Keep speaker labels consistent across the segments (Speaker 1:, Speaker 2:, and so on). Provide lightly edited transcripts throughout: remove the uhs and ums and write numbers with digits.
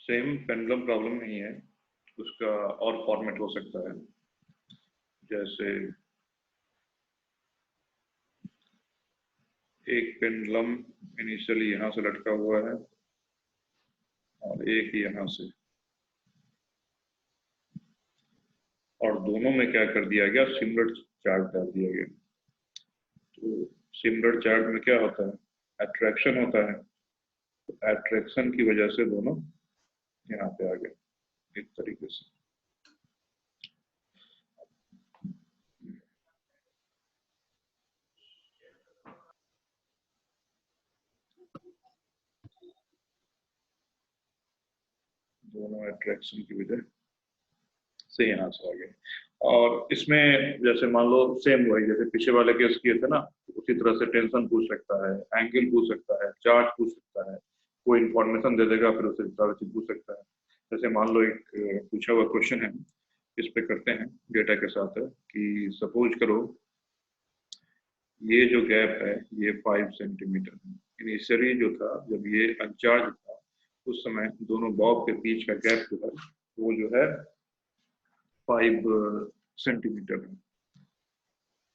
Speaker 1: Same pendulum problem नहीं है, उसका और फॉर्मेट हो सकता है। जैसे एक पेंडुलम इनिशियली यहाँ से लटका हुआ है और एक यहाँ से, और दोनों में क्या कर दिया गया, सिमिलर चार्ज डाल दिया गया। तो सिमिलर चार्ज में क्या होता है, अट्रैक्शन होता है। तो अट्रैक्शन की वजह से दोनों यहाँ पे आ गए इस तरीके से। दोनों अट्रैक्शन की वजह से यहाँ से आ गए। और इसमें जैसे मान लो सेम वही जैसे पीछे वाले केस किए थे ना, उसी तरह से टेंशन पूछ सकता है, एंगल पूछ सकता है, चार्ज पूछ सकता है, कोई इंफॉर्मेशन दे देगा फिर उसे सारा चीज पूछ सकता है। जैसे मान लो एक पूछा हुआ क्वेश्चन है, इस पे करते हैं डेटा के साथ है कि सपोज करो ये जो गैप है ये 5 सेंटीमीटर है। इनिशियली जो था जब ये अनचार्ज था उस समय दोनों बॉब के बीच का गैप जो है वो जो है 5 सेंटीमीटर है।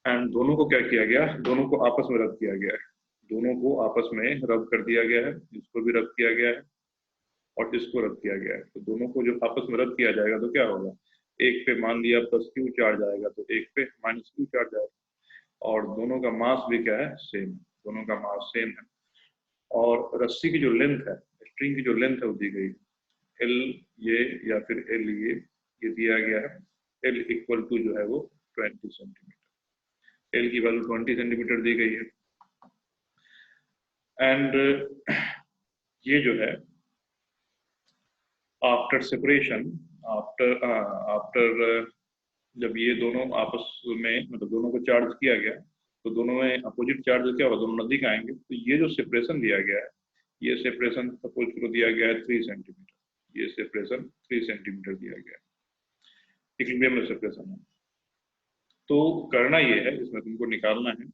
Speaker 1: एंड दोनों को क्या किया गया, दोनों को आपस में रब किया गया है, दोनों को आपस में रब कर दिया गया है, इसको भी रब किया गया है और इसको रब किया गया है। तो दोनों को जब आपस में रब किया जाएगा तो क्या होगा, एक पे मान लिया प्लस क्यू चार्ज आएगा तो एक पे माइनस क्यू चार्ज आएगा, और दोनों का मास भी क्या है, सेम, दोनों का मास सेम है। और रस्सी की जो लेंथ है, स्ट्रिंग की जो लेंथ है वो दी गई एल ये या फिर एल ये दिया गया है। एल इक्वल टू जो है वो 20 सेंटीमीटर, एल की वैल्यू 20 सेंटीमीटर दी गई है। एंड ये जो है आफ्टर सेपरेशन, आफ्टर जब ये दोनों आपस में मतलब दोनों को चार्ज किया गया तो दोनों में अपोजिट चार्ज क्या होगा, दोनों नजदीक आएंगे। तो ये जो सेपरेशन दिया गया है, ये सेपरेशन सपोज करो दिया गया है 3 सेंटीमीटर, ये सेपरेशन 3 सेंटीमीटर दिया गया है, इक्विलिब्रियम में सेपरेशन है। तो करना ये है, इसमें तुमको निकालना है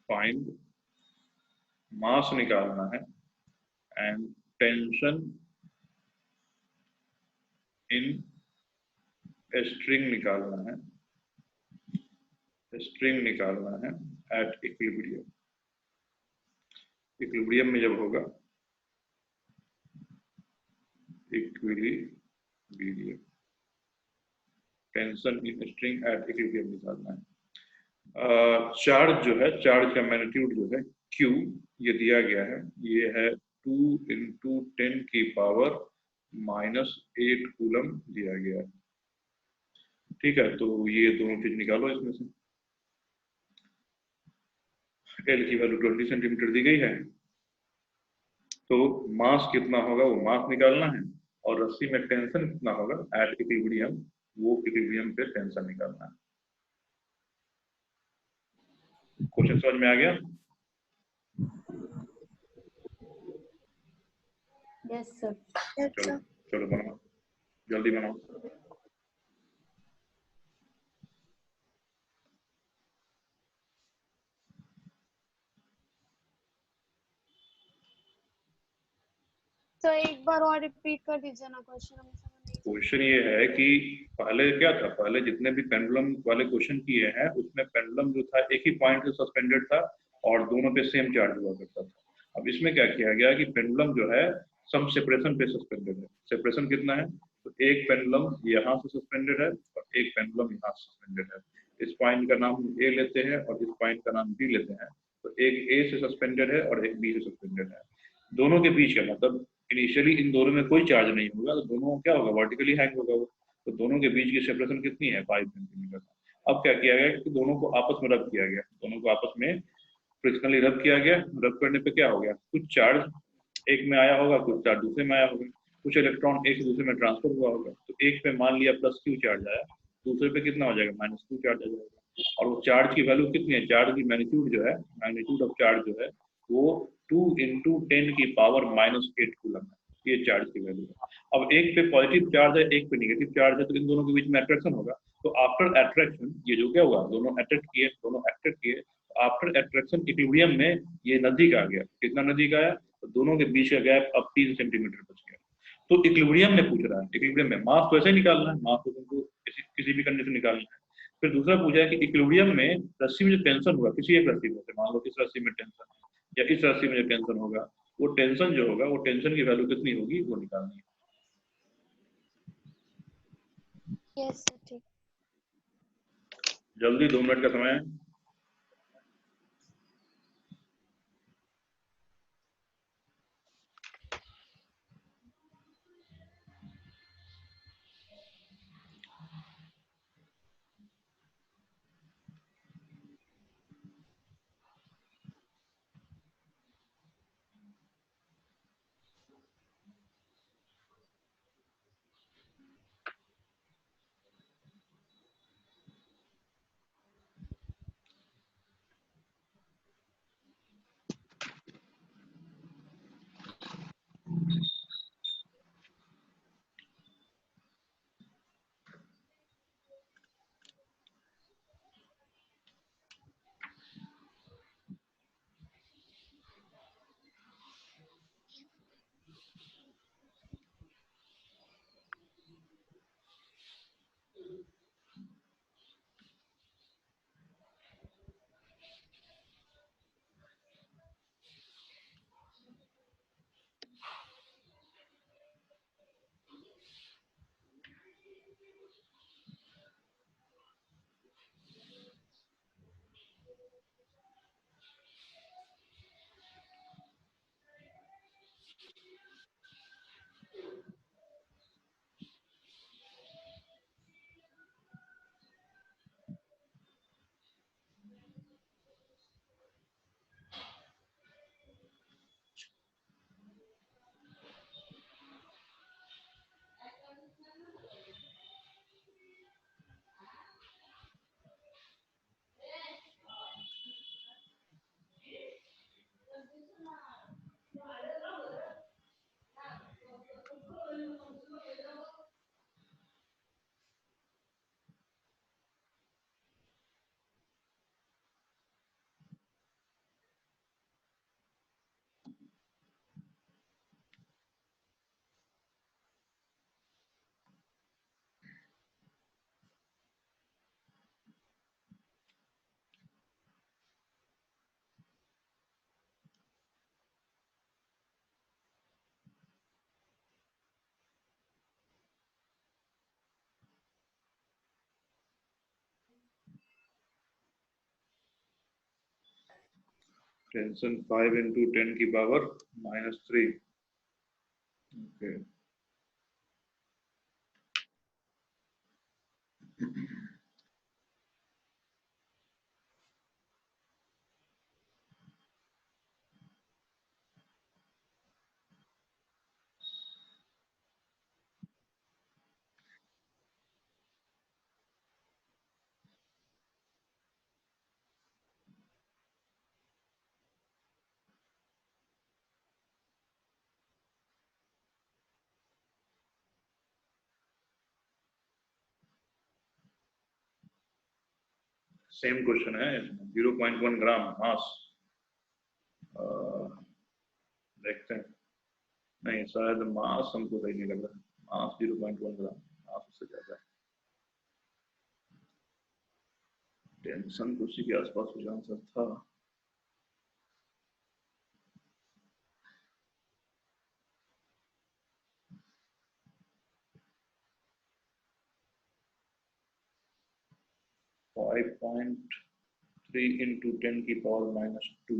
Speaker 1: फाइंड मास निकालना है एंड टेंशन इन स्ट्रिंग निकालना है, स्ट्रिंग निकालना है एट इक्विलिब्रियम। इक्विलिब्रियम में जब होगा equilibrium, tension in string at equilibrium निकालना है। चार्ज जो है, चार्ज का मैग्नीट्यूड जो है Q ये दिया गया है, ये है 2 × 10 की पावर -8 कूलम दिया गया है। ठीक है, तो ये दोनों चीज निकालो इसमें से। एल की वैल्यू 20 सेंटीमीटर दी गई है, तो मास कितना होगा वो मास निकालना है, और रस्सी में टेंशन कितना होगा एट इक्विलिब्रियम, वो इक्विलिब्रियम पे टेंशन निकालना है। क्वेश्चन समझ में आ गया?
Speaker 2: Yes sir.
Speaker 1: चलो चलो बनाओ, जल्दी बनाओ।
Speaker 2: तो एक बार और रिपीट कर दीजिए ना क्वेश्चन।
Speaker 1: क्वेश्चन ये है कि पहले क्या था, पहले जितने भी पेंडुलम वाले क्वेश्चन किए हैं उसमें पेंडुलम जो था एक ही पॉइंट से सस्पेंडेड था और दोनों पे सेम चार्ज हुआ करता था। अब इसमें क्या किया गया कि पेंडुलम जो है सम सेपरेशन पे सस्पेंडेड है। सेपरेशन कितना है, तो एक पेंडुलम यहाँ से सस्पेंडेड है और एक पेंडुलम यहाँ से सस्पेंडेड है। इस पॉइंट का नाम ए लेते हैं और इस पॉइंट का नाम बी लेते हैं। तो एक ए से सस्पेंडेड है और एक बी से सस्पेंडेड है। दोनों के बीच का मतलब इनिशियली इन दोनों में कोई चार्ज नहीं होगा तो दोनों क्या होगा, वर्टिकली हैंग होगा वो। तो दोनों के बीच की सेपरेशन कितनी है, 5 सेंटीमीटर। अब क्या किया गया कि दोनों को आपस में रब किया गया, दोनों को आपस में फ्रिक्शनली रब किया गया। रब करने पे क्या हो गया, कुछ चार्ज एक में आया होगा, कुछ चार्ज दूसरे में आया होगा, कुछ इलेक्ट्रॉन एक से दूसरे में ट्रांसफर हुआ होगा। तो एक पे मान लिया प्लस क्यू चार्ज आया, दूसरे पे कितना हो जाएगा, माइनस क्यू चार्ज आ जाएगा। और वो चार्ज की वैल्यू कितनी है, चार्ज की मैग्नीट्यूड जो है, मैग्नीट्यूड ऑफ चार्ज जो है वो 2 × 10 की पावर -8 कूलम है, ये चार्ज की वैल्यू है। अब एक पे पॉजिटिव चार्ज है, एक पे नेगेटिव चार्ज है, तो इन दोनों के बीच में अट्रैक्शन होगा। तो आफ्टर अट्रैक्शन ये जो क्या हुआ, दोनों अट्रैक्ट किए, दोनों अट्रैक्ट किए, आफ्टर अट्रैक्शन इक्विलिब्रियम में ये नजदीक आ गया। कितना नजदीक आया, तो तो दोनों के बीच का गैप अब 3 सेंटीमीटर बच गया। तो इक्विलिब्रियम में पूछ रहा है, इक्विलिब्रियम में मास तो ऐसे ही निकालना है, मास तो तुमको किसी भी कंडीशन निकालना है। फिर दूसरा पूछा है कि इक्विलिब्रियम में रस्सी में जो टेंशन होगा किसी एक रस्सी में, मान लो इस रस्सी में टेंशन या इस रस्सी में जो टेंशन होगा, वो टेंशन जो होगा वो टेंशन की वैल्यू कितनी होगी वो निकालनी है।
Speaker 2: यस सर ठीक।
Speaker 1: जल्दी 2 मिनट का समय है। टेंशन 5 into 10 की पावर -3। ओके, सेम क्वेश्चन है इसमें। 0.1 ग्राम मास, देखते हैं। नहीं, शायद मास हमको सही नहीं लग रहा। मास 0.1 ग्राम, मास उससे ज्यादा है। टेंशन तो उसी के आसपास कुछ आंसर था। फाइव पॉइंट 3 into 10 की पावर -2।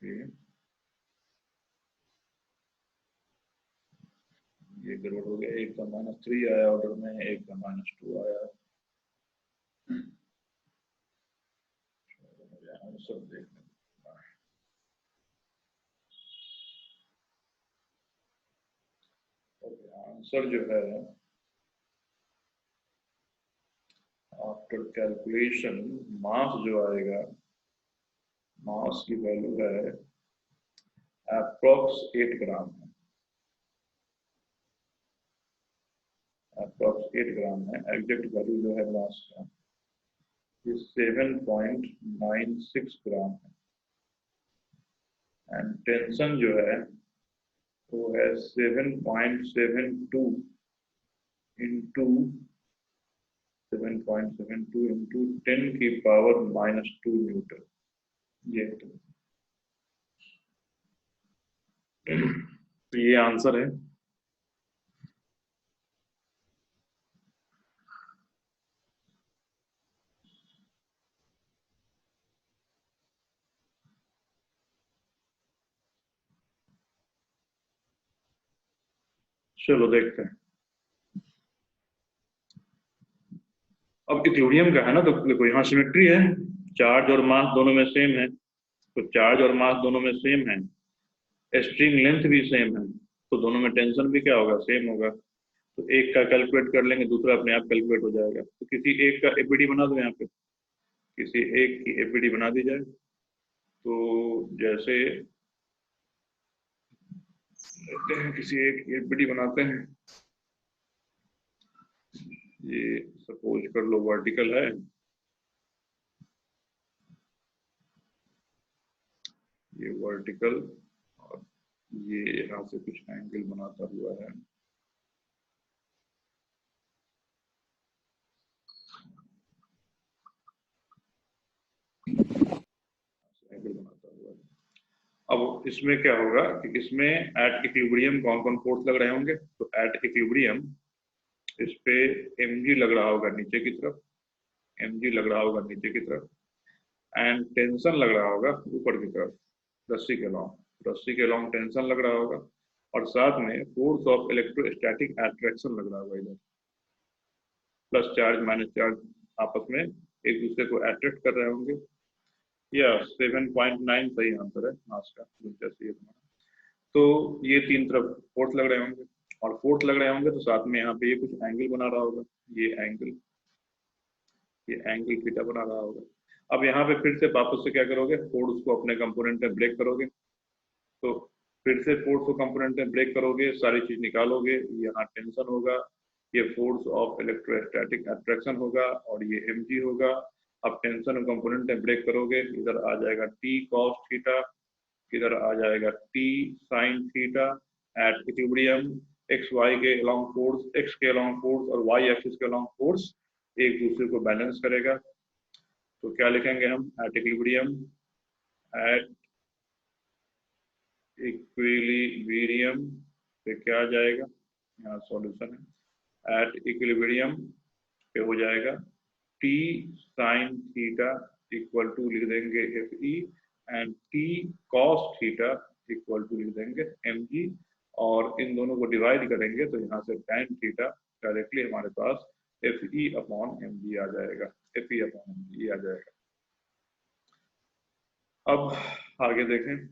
Speaker 1: ये गड़बड़ हो गया। एक का -3 आया ऑर्डर में, एक का -2 आया। आंसर देखने, आंसर जो है आफ्टर कैलकुलेशन, मास जो आएगा, मास की वैल्यू है अप्रोक्स 8 ग्राम है। अप्रोक्स 8 ग्राम है एग्जैक्ट वैल्यू जो है मास का। ये 7.96 ग्राम है एंड टेंशन जो है वो है 7.72 इंटू 7.72 इंटू 10⁻⁻2 न्यूटन। ये तो ये आंसर है। चलो देखते हैं। अब इक्विलिब्रियम का है ना, तो देखो यहाँ सिमेट्री है, चार्ज और मास दोनों में सेम है, तो चार्ज और मास दोनों में सेम है, स्ट्रिंग लेंथ भी सेम है, तो दोनों में टेंशन भी क्या होगा, सेम होगा। तो एक का कैलकुलेट कर लेंगे, दूसरा अपने आप कैलकुलेट हो जाएगा। तो किसी एक का एपीडी बना दो, यहाँ पे किसी एक की एपीडी बना दी जाए। तो जैसे लेते हैं किसी एक की एपीडी बनाते हैं। ये सपोज कर लो वर्टिकल है, ये वर्टिकल, और ये यहाँ से कुछ एंगल बनाता हुआ है। एंगल बनाता हुआ है। अब इसमें क्या होगा कि इसमें एट इक्विलिब्रियम कौन कौन फोर्स लग रहे होंगे। तो एट इक्विलिब्रियम इस पे mg लग रहा होगा नीचे की तरफ, mg लग रहा होगा नीचे की तरफ, एंड टेंशन लग रहा होगा ऊपर की तरफ, रस्सी के लॉन्ग, रस्सी के लॉन्ग टेंशन लग रहा होगा, और साथ में फोर्स ऑफ इलेक्ट्रोस्टैटिक अट्रैक्शन लग रहा होगा इधर, प्लस चार्ज माइनस चार्ज आपस में एक दूसरे को अट्रैक्ट कर रहे होंगे। या 7.9 सही आंसर है मास का, जैसे ये तुम्हारा। तो ये तीन तरफ फोर्स लग रहे होंगे, और फोर्स लग रहे होंगे तो साथ में यहाँ पे ये कुछ एंगल बना रहा होगा, ये एंगल थीटा बना रहा होगा। अब यहाँ पे फिर से वापस से क्या करोगे, फोर्स को अपने कंपोनेंट में ब्रेक करोगे, तो फिर से फोर्स को कंपोनेंट में ब्रेक करोगे, सारी चीज निकालोगे, यहाँ टेंशन होगा, ये फोर्स ऑफ इलेक्ट्रोस्टैटिक अट्रैक्शन होगा, और ये mg होगा। अब टेंशन कंपोनेंट में ब्रेक करोगे, इधर आ जाएगा t cos थीटा, इधर आ जाएगा t sin theta at equilibrium. X Y के अलोंग फोर्स, एक्स के अलोंग फोर्स और वाई एक्सिस के अलोंग फोर्स एक दूसरे को बैलेंस करेगा। तो क्या लिखेंगे हम, एट इक्विलिब्रियम, एट इक्विलिब्रियम पे क्या आ जाएगा, यहाँ सॉल्यूशन है, एट इक्विलिब्रियम पे हो जाएगा t sin theta equal to लिख देंगे Fe, and t cos theta equal to लिख देंगे mg, और इन दोनों को डिवाइड करेंगे तो यहाँ से tan थीटा डायरेक्टली हमारे पास Fe अपॉन mg आ जाएगा, Fe अपॉन mg आ जाएगा। अब आगे देखें।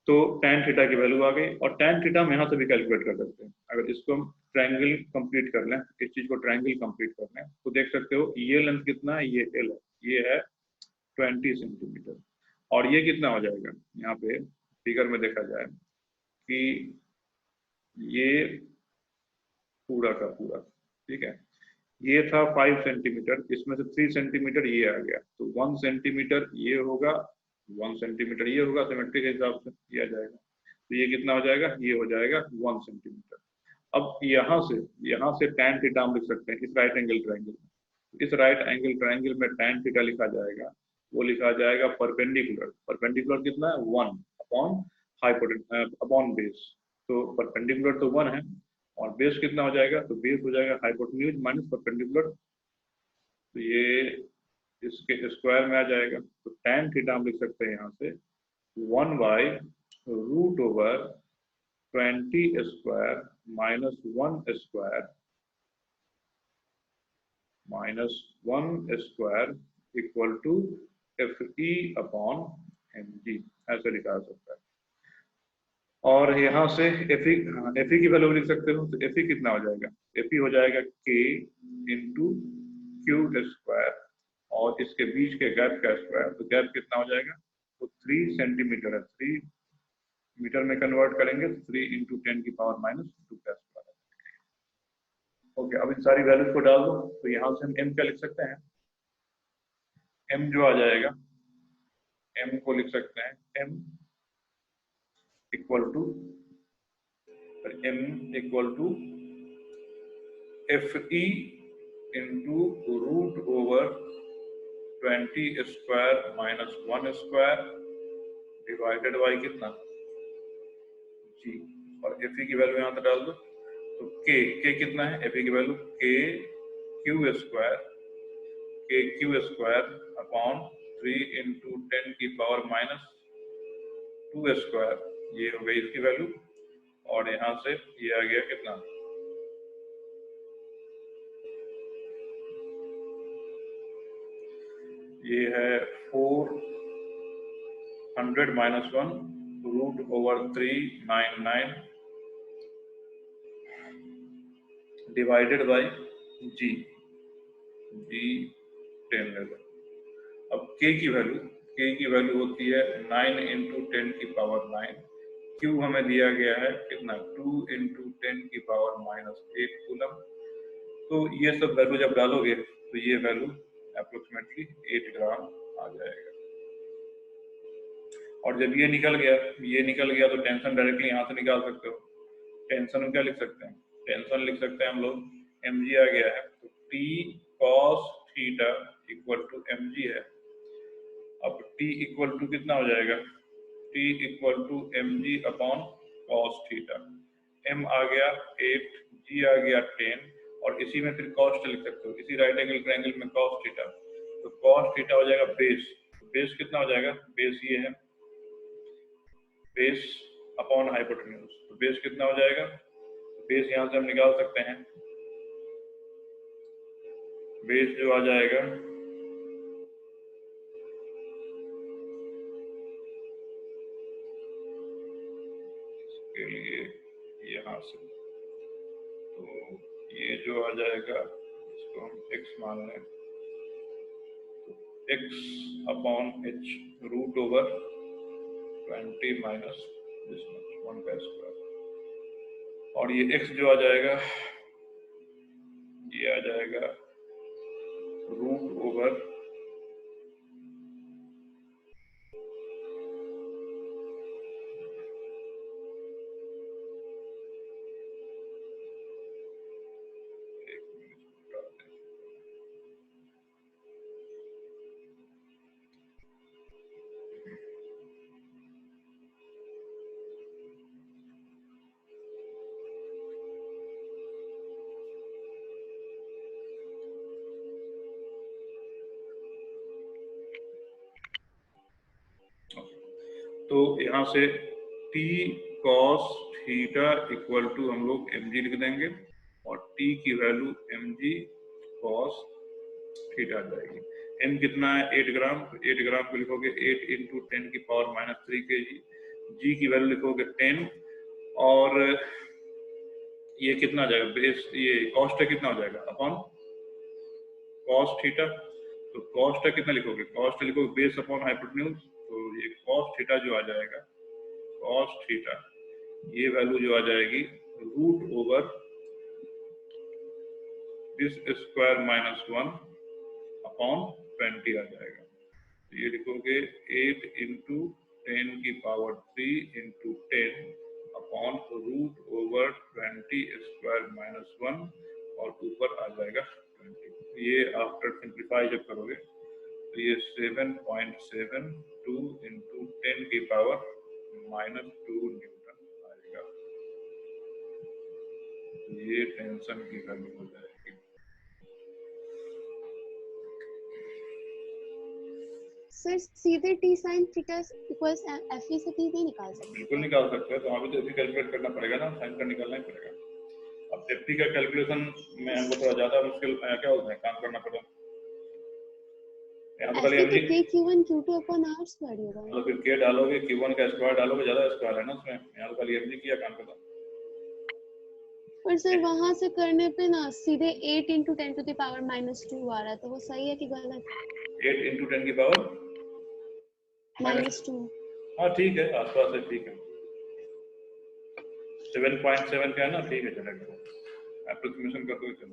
Speaker 1: तो tan थीटा की वैल्यू आ गई, और tan थीटा हम यहाँ से भी कैलकुलेट कर सकते हैं। अगर इसको हम ट्रायंगल कंप्लीट कर लें, इस चीज को ट्रायंगल कंप्लीट कर लें, तो देख सकते हो ये लेंथ कितना है, ये L है, ये है 20 सेंटीमीटर, और ये कितना हो जाएगा, यहाँ पे फिगर में देखा जाए कि ये पूरा का पूरा, ठीक है, ये था 5 सेंटीमीटर, इसमें से 3 सेंटीमीटर ये आ गया, तो 1 सेंटीमीटर ये होगा, 1 सेंटीमीटर ये होगा, सिमेट्री के हिसाब से ये आ जाएगा। तो ये कितना हो जाएगा, ये हो जाएगा 1 सेंटीमीटर। अब यहाँ से tan थीटा हम लिख सकते हैं इस राइट एंगल ट्रायंगल में। इस राइट एंगल ट्रायंगल में tan थीटा लिखा जाएगा, वो लिखा जाएगा परपेंडिकुलर, परपेंडिकुलर कितना है, 1 अपॉन हाइपोटेन्यूज अपॉन बेस। तो परपेंडिकुलर तो 1 है, और बेस कितना हो जाएगा, तो बेस हो जाएगा हाइपोटेन्यूज माइनस परपेंडिकुलर, तो ये इसके स्क्वायर में आ जाएगा। तो tan थीटा हम लिख सकते हैं यहाँ से 1 by root over 20 square minus 1 square minus 1 square equal to Fe upon mg, ऐसे लिखा जा सकता है। और यहाँ से Fe की वैल्यू लिख सकते हो, तो Fe कितना हो जाएगा, Fe हो जाएगा k इंटू क्यू स्क्वायर, और इसके बीच के गैप का स्क्वायर, तो गैप कितना हो जाएगा, तो 3 सेंटीमीटर है, 3 मीटर में कन्वर्ट करेंगे तो 3 इंटू 10⁻⁻2 का स्क्वायर। ओके, अब इन सारी वैल्यूज को डाल दो, तो यहाँ से हम m क्या लिख सकते हैं, m जो आ जाएगा, m को लिख सकते हैं m equal to FE into root over 20 square minus 1 square divided by कितना g, और FE की वैल्यू यहाँ पे डाल दो, तो k कितना है, FE की value Q square upon 3 into 10 की पावर माइनस 2 स्क्वायर, ये हो गई इसकी वैल्यू, और यहाँ से ये आ गया कितना, ये है 400 minus 1 root over 399 divided by जी 10 लेगा। अब k की वैल्यू होती है 9 इंटू 10 की पावर 9, q हमें दिया गया है कितना 2 इंटू 10 की पावर माइनस 8 कूलम। तो ये सब वैल्यू जब डालोगे तो ये वैल्यू अप्रोक्सीमेटली 8 ग्राम आ जाएगा। और जब ये निकल गया तो टेंशन डायरेक्टली यहाँ से निकाल सकते हो। टेंशन में क्या लिख सकते हैं, टेंशन लिख सकते हैं हम लोग, mg आ गया है तो t cos theta equal to mg है। अब t इक्वल टू कितना हो जाएगा, t equal to mg upon cos theta, m आ गया 8, g आ गया 10, और इसी में फिर कॉस्ट लिख सकते हो, इसी राइट एंगल ट्रायंगल में cos थीटा, तो cos थीटा हो जाएगा बेस कितना हो जाएगा, बेस ये है, बेस अपॉन हाइपोटेन्यूज, तो बेस कितना हो जाएगा, बेस यहाँ से हम निकाल सकते हैं, बेस जो आ जाएगा इसके लिए यहाँ से, तो ये जो आ जाएगा इसको हम x मान लें, तो x upon h root over 20 minus 1 का स्क्वायर, और ये x जो आ जाएगा ये आ जाएगा रूट ओवर 1, तो यहाँ से t cos theta equal to हम लोग mg लिख देंगे, और t की वैल्यू mg cos थीटा आ जाएगी। m कितना है 8 ग्राम, तो 8 ग्राम को लिखोगे 8 इंटू 10 की पावर माइनस 3 kg, g की वैल्यू लिखोगे 10, और ये कितना आ जाएगा, बेस ये कॉस्ट कितना हो जाएगा अपॉन cos थीटा, तो कॉस्ट कितना लिखोगे, कॉस्ट लिखोगे बेस अपॉन हाइपोटेन्यूज, तो ये cos थीटा जो आ जाएगा, cos थीटा ये वैल्यू जो आ जाएगी root over this square minus 1 upon 20 आ जाएगा, तो ये लिखोगे 8 इंटू 10 की power 3 into 10 upon root over 20 square minus 1, और ऊपर आ जाएगा 20। ये आफ्टर सिंप्लीफाई जब करोगे तो ये 7.72 इंटू 10 की पावर माइनस 2 न्यूटन आएगा, ये टेंशन की वैल्यू हो जाएगी।
Speaker 2: सर सीधे t sin theta equals fe से t नहीं निकाल सकते?
Speaker 1: बिल्कुल निकाल सकते हैं, तो अभी तो FE कैलकुलेट करना पड़ेगा ना, साइन का निकालना ही पड़ेगा। अब FE का कैलकुलेशन में हमको थोड़ा ज्यादा मुश्किल क्या होता है, काम करना पड़ेगा। यहाँ तो खाली
Speaker 2: FE तो q1 q2 upon r square होगा,
Speaker 1: मतलब फिर k डालोगे q1 का स्क्वायर डालोगे, ज्यादा स्क्वायर है ना उसमें, यहाँ तो खाली mg किया काम करता।
Speaker 2: पर सर वहां से करने पे ना सीधे 8 into 10 to the power minus 2 आ रहा है, तो वो सही है कि गलत?
Speaker 1: 8 into 10 की पावर
Speaker 2: -2,
Speaker 1: हाँ ठीक है, आसपास है, ठीक है, 7.7 का है ना, ठीक है चलेगा, एप्रोक्सीमेशन करते हुए चल।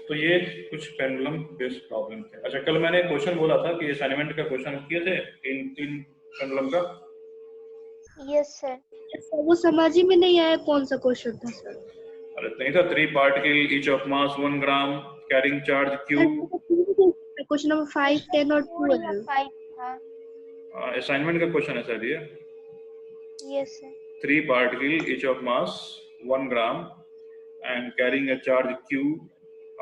Speaker 1: तो ये कुछ पेंडुलम बेस्ड प्रॉब्लम थे। अच्छा, कल मैंने क्वेश्चन बोला था कि असाइनमेंट का क्वेश्चन किए थे तीन पेंडुलम का।
Speaker 3: Yes sir. वो समझ ही में नहीं आया कौन सा क्वेश्चन था सर।
Speaker 1: अरे नहीं था, 3 particle each of mass 1 gram carrying charge Q.
Speaker 3: Question number 5, 10 और 12 था।
Speaker 1: असाइनमेंट का क्वेश्चन है सर ये।
Speaker 3: Yes sir.
Speaker 1: 3 particle each of mass 1 gram and carrying a charge q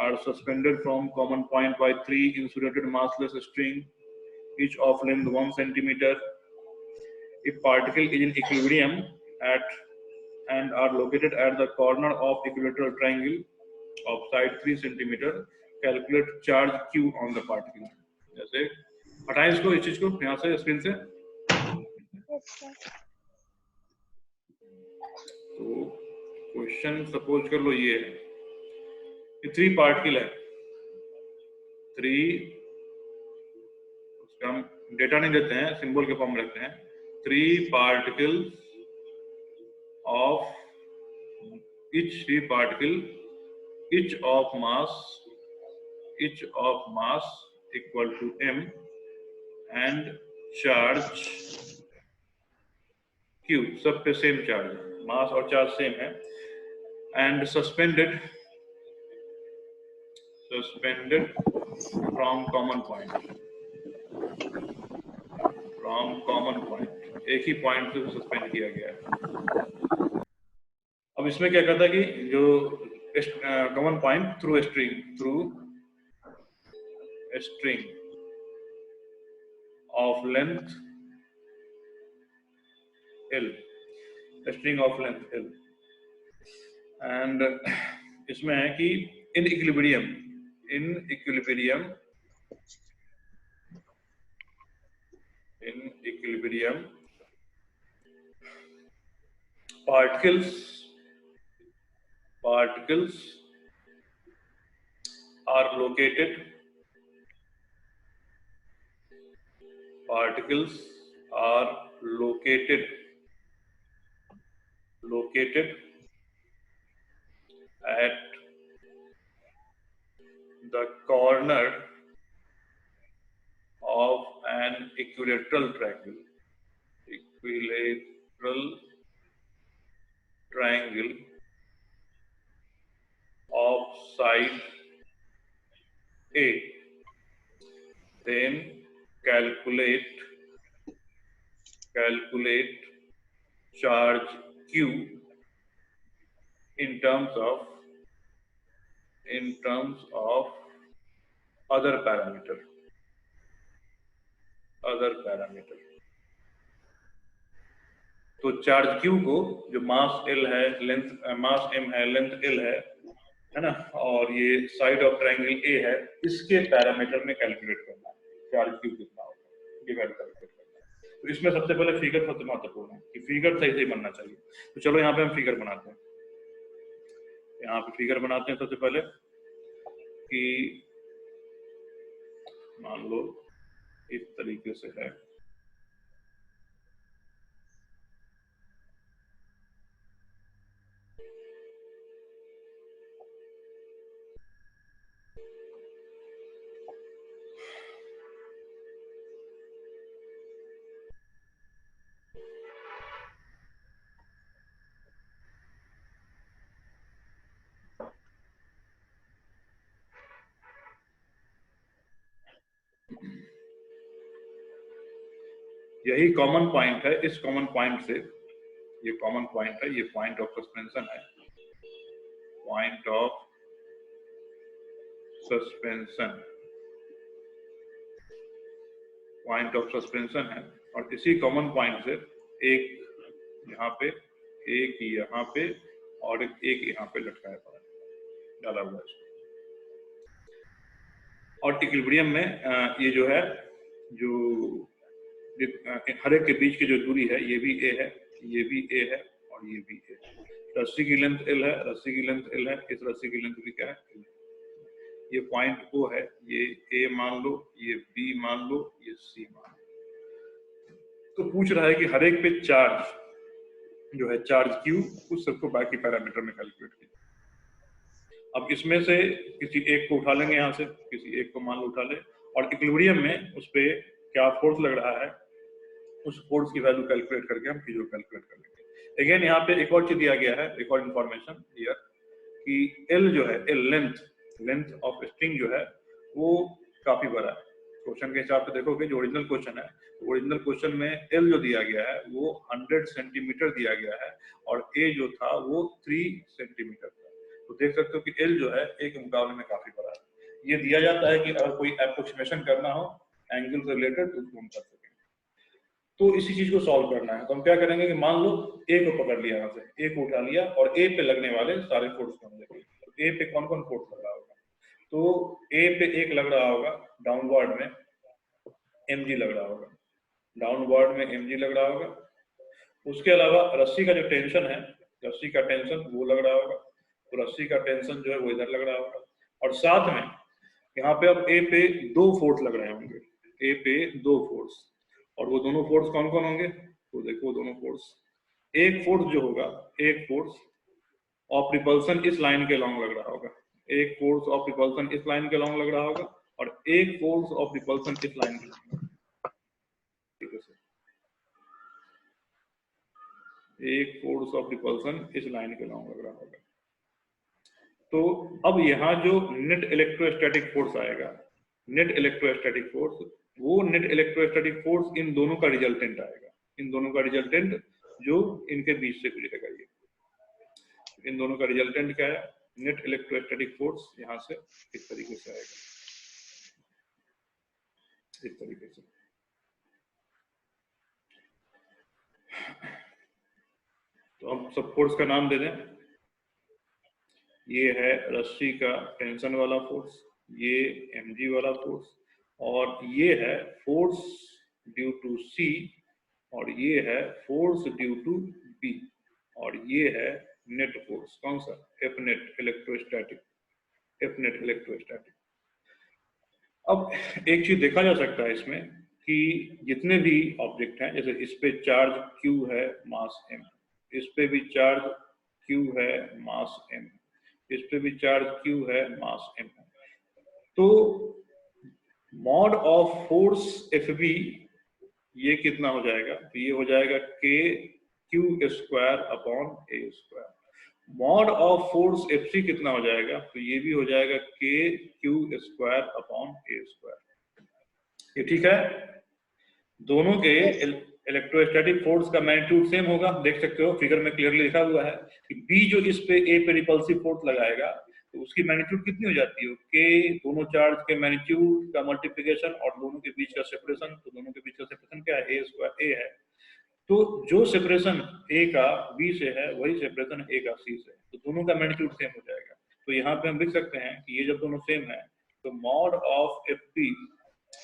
Speaker 1: are suspended from common point by 3 insulated massless string each of length 1 centimeter. If particle is in equilibrium at and are located at the corner of equilateral triangle of side 3 centimeter, calculate charge q on the particle. जैसे हटाएं इसको, इस चीज को यहाँ से screen से। तो क्वेश्चन सपोज कर लो ये है, 3 पार्टिकल है, 3, उसका हम डेटा नहीं देते हैं, सिंबल के फॉर्म में रखते हैं। 3 particles of each particle each of mass equal to m and charge q, सब पे सेम चार्ज है, मास और चार्ज सेम है, and suspended from common point, एक ही पॉइंट से सस्पेंड किया गया है। अब इसमें क्या करता है कि जो common point through a string of length L, string of length L, and इसमें है कि in equilibrium particles are located at the corner of an equilateral triangle of side A, then calculate charge Q in terms of other parameter. तो charge Q को, जो मास L है, मास M है, length L है ना, और ये साइड ऑफ ट्रायंगल A है, इसके पैरामीटर में कैलकुलेट करना है चार्ज Q कितना होगा, ये वैल्यू कैलकुलेट करना है। तो इसमें सबसे पहले फिगर सबसे महत्वपूर्ण है कि फिगर सही बनना चाहिए। तो चलो यहाँ पे हम फिगर बनाते हैं। यहाँ पे फिगर बनाते हैं सबसे पहले कि मान लो इस तरीके से है, यही कॉमन पॉइंट है। इस कॉमन पॉइंट से, ये कॉमन पॉइंट है, ये पॉइंट ऑफ सस्पेंशन है, पॉइंट ऑफ सस्पेंशन है, और इसी कॉमन पॉइंट से एक यहाँ पे, एक यहाँ पे और एक यहाँ पे लटकाया पड़ा है, डाला हुआ है। और इक्विलिब्रियम में ये जो है, जो हर एक के बीच की जो दूरी है, ये भी a है, ये भी a है और ये भी a है। रस्सी की लेंथ L है, रस्सी की लेंथ L है, इस रस्सी की लेंथ भी क्या है, L है। ये पॉइंट O है, ये A मान लो, ये B मान लो, ये C मान लो। तो पूछ रहा है कि हर एक पे चार्ज जो है चार्ज Q, उस सबको बाकी पैरामीटर में कैलकुलेट कीजिए। अब इसमें से किसी एक को उठा लेंगे, यहाँ से किसी एक को मान लो उठा ले, और इक्विलिब्रियम में उस पे क्या फोर्स लग रहा है, उस फोर्स की वैल्यू कैलकुलेट करके हम चीजों को कैलकुलेट कर लेंगे। अगेन यहाँ पे एक और चीज दिया गया है, एक और इन्फॉर्मेशन हियर कि L जो है, L लेंथ ऑफ स्ट्रिंग जो है वो काफी बड़ा है। क्वेश्चन के हिसाब से देखोगे जो ओरिजिनल क्वेश्चन है, ओरिजिनल क्वेश्चन में L जो दिया गया है वो 100 सेंटीमीटर दिया गया है और A जो था वो 3 सेंटीमीटर था। तो देख सकते हो कि L जो है A के मुकाबले में काफी बड़ा है। ये दिया जाता है कि अगर कोई अप्रोक्सीमेशन करना हो एंगल से रिलेटेड तो हम कर सकें। तो इसी चीज को सॉल्व करना है, तो हम क्या करेंगे कि मान लो A को पकड़ लिया, यहाँ से A को उठा लिया और A पे लगने वाले सारे फोर्स को हम देखेंगे। तो A पे कौन कौन फोर्स लग रहा होगा, तो A पे एक लग रहा होगा डाउनवर्ड में mg लग रहा होगा, डाउनवर्ड में mg लग रहा होगा। उसके अलावा रस्सी का जो टेंशन है, रस्सी का टेंशन वो लग रहा होगा, तो रस्सी का टेंशन जो है वो इधर लग रहा होगा। और साथ में यहाँ पे अब A पे 2 फोर्स लग रहे होंगे, A पे 2 फोर्स, और वो दोनों फोर्स कौन कौन होंगे, तो देखो दोनों फोर्स, एक फोर्स जो होगा, एक फोर्स ऑफ रिपल्सन इस लाइन के लॉन्ग लग रहा होगा, एक फोर्स ऑफ रिपल्सन इस लाइन के लॉन्ग लग रहा होगा, और एक फोर्स ऑफ रिपल्सन इस लाइन के लॉन्ग, ठीक है सर, एक फोर्स ऑफ रिपल्सन इस लाइन के लॉन्ग लग रहा होगा। तो अब यहाँ जो नेट इलेक्ट्रोस्टैटिक फोर्स आएगा, नेट इलेक्ट्रोस्टैटिक फोर्स, वो नेट इलेक्ट्रोस्टैटिक फोर्स इन दोनों का रिजल्टेंट आएगा, इन दोनों का रिजल्टेंट जो इनके बीच से गुजरेगा, ये इन दोनों का रिजल्टेंट क्या है, नेट इलेक्ट्रोस्टैटिक फोर्स यहाँ से इस तरीके से आएगा, इस तरीके से। तो हम सब फोर्स का नाम दे दें, ये है रस्सी का टेंशन वाला फोर्स, ये mg वाला फोर्स, और ये है फोर्स ड्यू टू C, और ये है फोर्स ड्यू टू B, और ये है नेट फोर्स, कौन सा, F net electrostatic, F net electrostatic. अब एक चीज देखा जा सकता है इसमें कि जितने भी ऑब्जेक्ट हैं, जैसे इस पे चार्ज Q है, मास m, इस पे भी चार्ज Q है, मास m, इस पे भी चार्ज Q है, मास m है, तो मॉड ऑफ फोर्स Fb ये कितना हो जाएगा, तो ये हो जाएगा k q square upon a square. Mod of force Fc कितना हो जाएगा, तो ये भी हो जाएगा k q square upon a square. ये ठीक है, दोनों के इलेक्ट्रोस्टैटिक फोर्स का मैग्नीट्यूड सेम होगा, देख सकते हो फिगर में क्लियरली लिखा हुआ है कि B जो इस पे A पे रिपल्सिव फोर्स लगाएगा तो उसकी मैग्नीट्यूड कितनी हो जाती है, K दोनों चार्ज के मैग्नीट्यूड का मल्टीप्लिकेशन और दोनों के बीच का सेपरेशन, तो दोनों के बीच का सेपरेशन क्या है, A स्क्वायर A है, तो जो सेपरेशन A का B से है वही सेपरेशन A का C से, तो दोनों का मैग्नीट्यूड सेम हो जाएगा। तो यहाँ पे हम लिख सकते हैं कि ये जब दोनों सेम है तो mod of Fb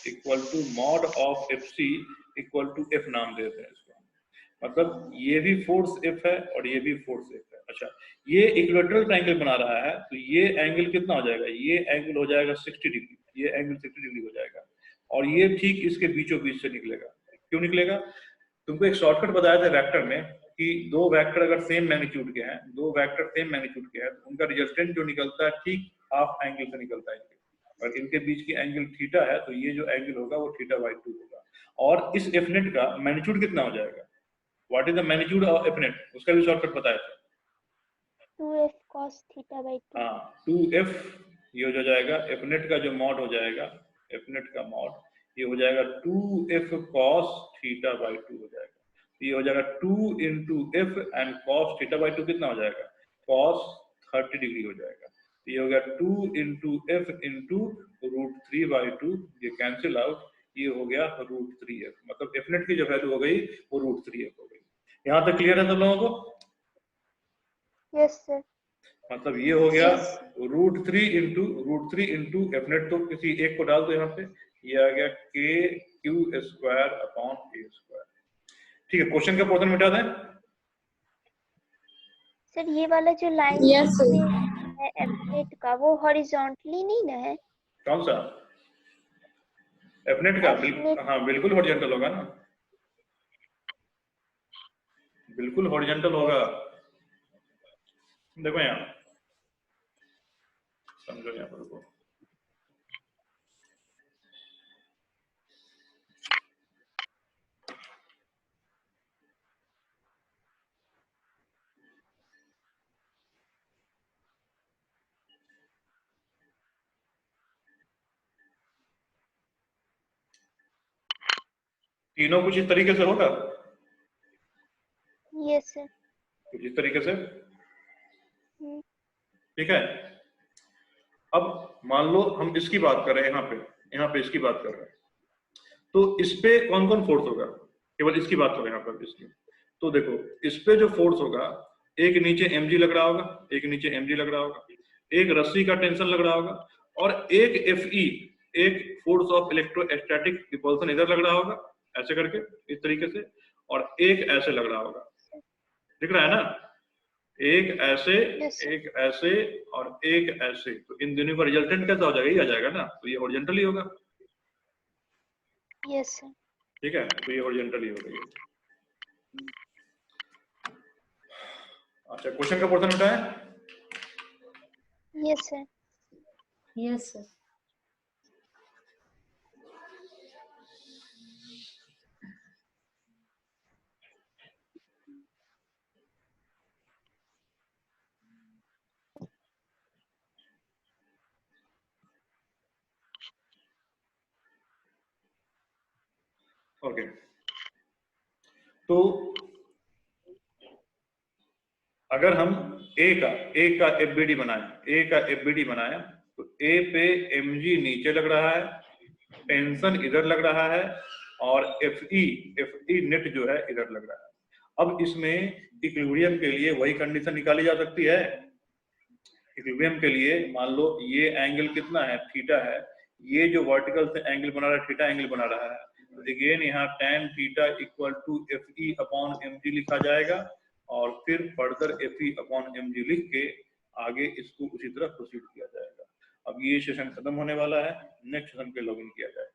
Speaker 1: equal to mod of Fc equal to F नाम देते हैं इसको, मतलब ये भी फोर्स F है और ये भी फोर्स F है। अच्छा, ये इक्विलैटरल ट्रायंगल बना रहा है तो ये एंगल कितना हो जाएगा, ये एंगल हो जाएगा 60 डिग्री, ये एंगल 60 डिग्री हो जाएगा, और ये ठीक इसके बीचों बीच से निकलेगा। क्यों निकलेगा, तुमको एक शॉर्टकट बताया था वेक्टर में कि दो वेक्टर अगर सेम मैग्नीट्यूड के हैं, दो वेक्टर सेम मैग्नीट्यूड के हैं तो उनका रिजल्टेंट जो निकलता है ठीक हाफ एंगल से निकलता है, और इनके बीच की एंगल थीटा है तो ये जो एंगल होगा वो थीटा बाई 2 होगा। और इस एफ नेट का मैग्नीट्यूड कितना हो जाएगा, what is the magnitude of F net, उसका भी शॉर्टकट बताया था
Speaker 3: 2f cos थीटा बाई 2।
Speaker 1: हाँ 2f, ये हो जाएगा एफ नेट का जो मॉड हो जाएगा, एफ नेट का मॉड ये हो जाएगा 2f cos थीटा बाई 2 हो जाएगा, ये हो जाएगा 2 into f and cos theta by 2 कितना हो जाएगा, cos 30 डिग्री हो जाएगा, तो ये हो गया 2 into f into √3 by 2, ये कैंसिल आउट, ये हो गया √3f, मतलब एफ नेट की जो वैल्यू हो गई वो √3f हो गई। यहाँ तक क्लियर है सब लोगों को?
Speaker 3: Yes sir.
Speaker 1: मतलब ये हो गया √3 into एफ नेट, तो किसी एक को डाल दो यहाँ पे, ये आ गया k q square upon a square. ठीक है, क्वेश्चन का पोर्शन मिटा दें
Speaker 3: सर। ये वाला जो लाइन
Speaker 2: Yes, sir.
Speaker 3: है एफ नेट का वो हॉरिजॉन्टली नहीं ना है?
Speaker 1: कौन सा एफ नेट का?
Speaker 3: F net.
Speaker 1: हाँ बिल्कुल हॉरिजॉन्टल होगा ना, बिल्कुल हॉरिजॉन्टल होगा। देखो यहाँ समझो, यहाँ पर देखो, तीनों कुछ इस तरीके से होगा।
Speaker 3: Yes sir.
Speaker 1: कुछ इस तरीके से, ठीक है। अब मान लो हम इसकी बात कर रहे हैं, यहाँ पे इसकी बात कर रहे हैं, तो इस पे कौन कौन फोर्स होगा, केवल इसकी बात करें यहाँ पर इसकी। तो देखो इस पे जो फोर्स होगा, एक नीचे mg लग रहा होगा, एक नीचे mg लग रहा होगा, एक रस्सी का टेंशन लग रहा होगा, और एक Fe, एक फोर्स ऑफ इलेक्ट्रोस्टैटिक रिपल्सन इधर लग रहा होगा ऐसे करके इस तरीके से, और एक ऐसे लग रहा होगा, दिख रहा है ना, एक ऐसे, एक ऐसे और एक ऐसे। तो इन दोनों का रिजल्टेंट कैसा हो जाएगा, ये आ जाएगा ना, तो ये हॉरिजॉन्टल ही होगा।
Speaker 3: Yes sir.
Speaker 1: ठीक है, तो ये हॉरिजॉन्टल ही होगा ये। अच्छा, क्वेश्चन का पोर्शन उठाएं।
Speaker 3: Yes sir.
Speaker 4: Yes sir.
Speaker 1: Okay, तो अगर हम ए का एफबीडी बनाए, तो ए पे mg नीचे लग रहा है, टेंशन इधर लग रहा है, और Fe नेट जो है इधर लग रहा है। अब इसमें इक्विलिब्रियम के लिए वही कंडीशन निकाली जा सकती है। इक्विलिब्रियम के लिए मान लो ये एंगल कितना है, थीटा है, ये जो वर्टिकल से एंगल बना रहा है थीटा एंगल बना रहा है, तो अगेन यहाँ tan theta equal to Fe upon mg लिखा जाएगा, और फिर फर्दर Fe अपॉन mg लिख के आगे इसको उसी तरह प्रोसीड किया जाएगा। अब ये सेशन खत्म होने वाला है, नेक्स्ट सेशन पे लॉगिन किया जाएगा।